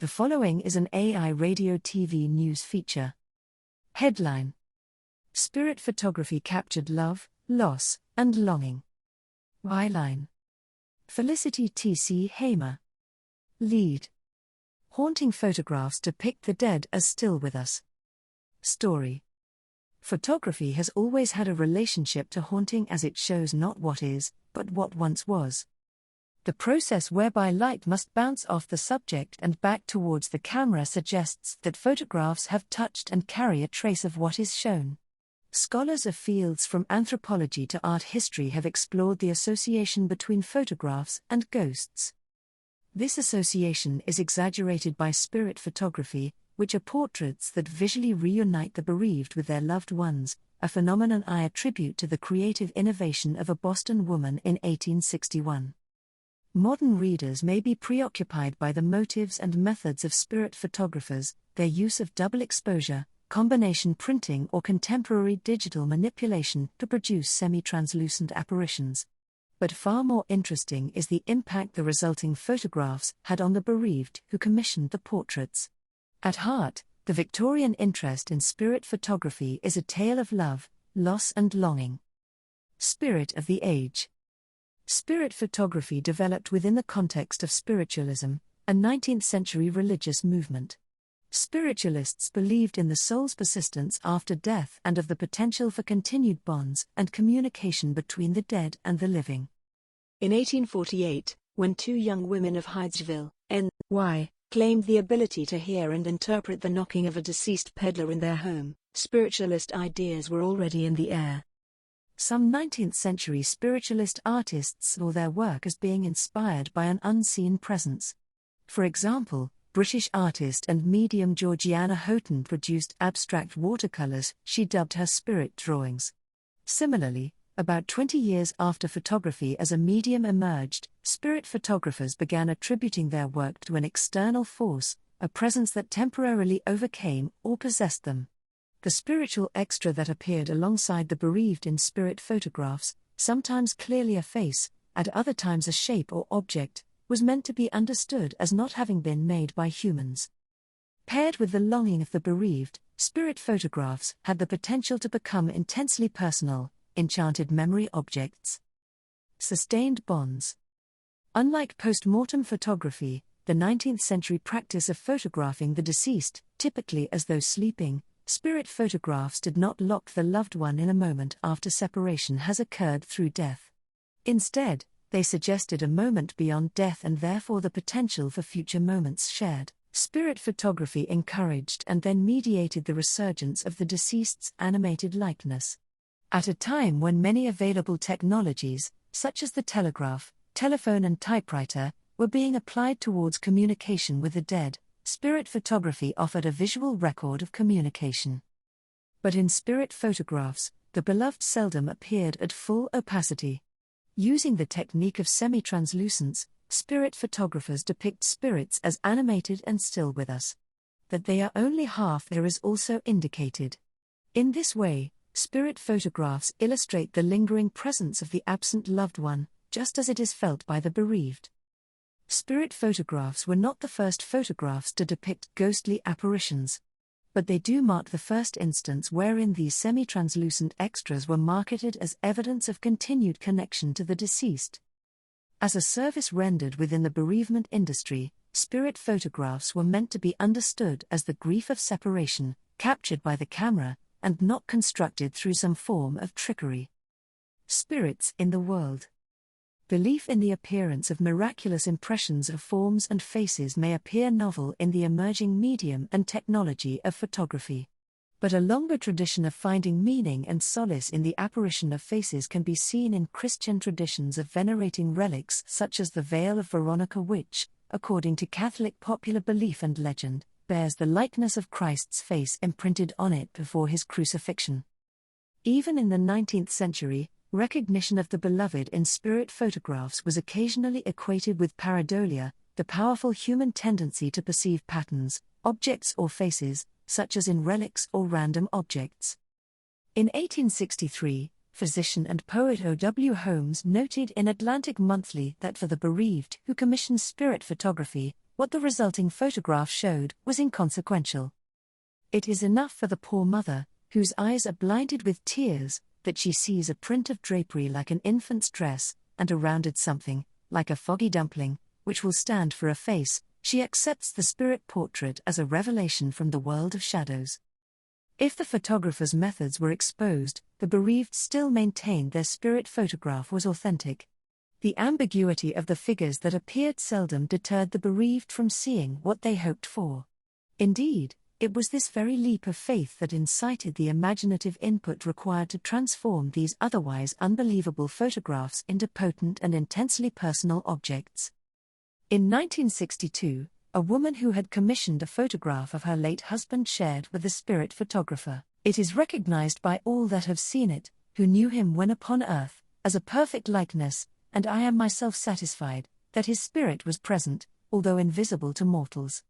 The following is an AI radio TV news feature. Headline: Spirit photography captured love, loss, and longing. Byline: Felicity T.C. Hamer. Lead: Haunting photographs depict the dead as still with us. Story: Photography has always had a relationship to haunting, as it shows not what is, but what once was. The process whereby light must bounce off the subject and back towards the camera suggests that photographs have touched and carry a trace of what is shown. Scholars of fields from anthropology to art history have explored the association between photographs and ghosts. This association is exaggerated by spirit photography, which are portraits that visually reunite the bereaved with their loved ones, a phenomenon I attribute to the creative innovation of a Boston woman in 1861. Modern readers may be preoccupied by the motives and methods of spirit photographers, their use of double exposure, combination printing, or contemporary digital manipulation to produce semi-translucent apparitions. But far more interesting is the impact the resulting photographs had on the bereaved who commissioned the portraits. At heart, the Victorian interest in spirit photography is a tale of love, loss, and longing. Spirit of the age. Spirit photography developed within the context of spiritualism, a 19th-century religious movement. Spiritualists believed in the soul's persistence after death and of the potential for continued bonds and communication between the dead and the living. In 1848, when two young women of Hydesville, N.Y., claimed the ability to hear and interpret the knocking of a deceased peddler in their home, spiritualist ideas were already in the air. Some 19th-century spiritualist artists saw their work as being inspired by an unseen presence. For example, British artist and medium Georgiana Houghton produced abstract watercolors she dubbed her spirit drawings. Similarly, about 20 years after photography as a medium emerged, spirit photographers began attributing their work to an external force, a presence that temporarily overcame or possessed them. The spiritual extra that appeared alongside the bereaved in spirit photographs, sometimes clearly a face, at other times a shape or object, was meant to be understood as not having been made by humans. Paired with the longing of the bereaved, spirit photographs had the potential to become intensely personal, enchanted memory objects. Sustained bonds. Unlike post-mortem photography, the 19th-century practice of photographing the deceased, typically as though sleeping, spirit photographs did not lock the loved one in a moment after separation has occurred through death. Instead, they suggested a moment beyond death and therefore the potential for future moments shared. Spirit photography encouraged and then mediated the resurgence of the deceased's animated likeness. At a time when many available technologies, such as the telegraph, telephone, and typewriter, were being applied towards communication with the dead, spirit photography offered a visual record of communication. But in spirit photographs, the beloved seldom appeared at full opacity. Using the technique of semi-translucence, spirit photographers depict spirits as animated and still with us. That they are only half there is also indicated. In this way, spirit photographs illustrate the lingering presence of the absent loved one, just as it is felt by the bereaved. Spirit photographs were not the first photographs to depict ghostly apparitions. But they do mark the first instance wherein these semi-translucent extras were marketed as evidence of continued connection to the deceased. As a service rendered within the bereavement industry, spirit photographs were meant to be understood as the grief of separation, captured by the camera, and not constructed through some form of trickery. Spirits in the world. Belief in the appearance of miraculous impressions of forms and faces may appear novel in the emerging medium and technology of photography. But a longer tradition of finding meaning and solace in the apparition of faces can be seen in Christian traditions of venerating relics such as the veil of Veronica, which, according to Catholic popular belief and legend, bears the likeness of Christ's face imprinted on it before his crucifixion. Even in the 19th century, recognition of the beloved in spirit photographs was occasionally equated with pareidolia, the powerful human tendency to perceive patterns, objects or faces, such as in relics or random objects. In 1863, physician and poet O.W. Holmes noted in Atlantic Monthly that for the bereaved who commissioned spirit photography, what the resulting photograph showed was inconsequential. It is enough for the poor mother, whose eyes are blinded with tears, that she sees a print of drapery like an infant's dress, and a rounded something, like a foggy dumpling, which will stand for a face. She accepts the spirit portrait as a revelation from the world of shadows. If the photographer's methods were exposed, the bereaved still maintained their spirit photograph was authentic. The ambiguity of the figures that appeared seldom deterred the bereaved from seeing what they hoped for. Indeed, it was this very leap of faith that incited the imaginative input required to transform these otherwise unbelievable photographs into potent and intensely personal objects. In 1962, a woman who had commissioned a photograph of her late husband shared with the spirit photographer. It is recognized by all that have seen it, who knew him when upon earth, as a perfect likeness, and I am myself satisfied that his spirit was present, although invisible to mortals.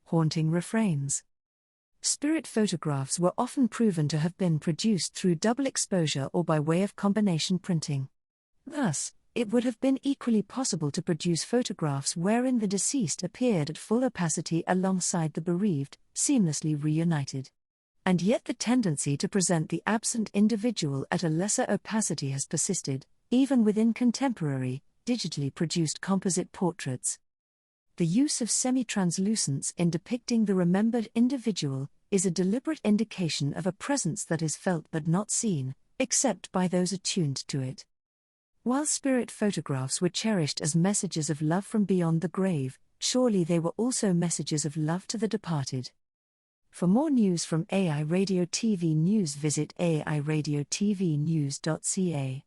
Haunting refrains. Spirit photographs were often proven to have been produced through double exposure or by way of combination printing. Thus, it would have been equally possible to produce photographs wherein the deceased appeared at full opacity alongside the bereaved, seamlessly reunited. And yet the tendency to present the absent individual at a lesser opacity has persisted, even within contemporary, digitally produced composite portraits. The use of semi-translucence in depicting the remembered individual is a deliberate indication of a presence that is felt but not seen, except by those attuned to it. While spirit photographs were cherished as messages of love from beyond the grave, surely they were also messages of love to the departed. For more news from AI Radio TV News, visit airadiotvnews.ca.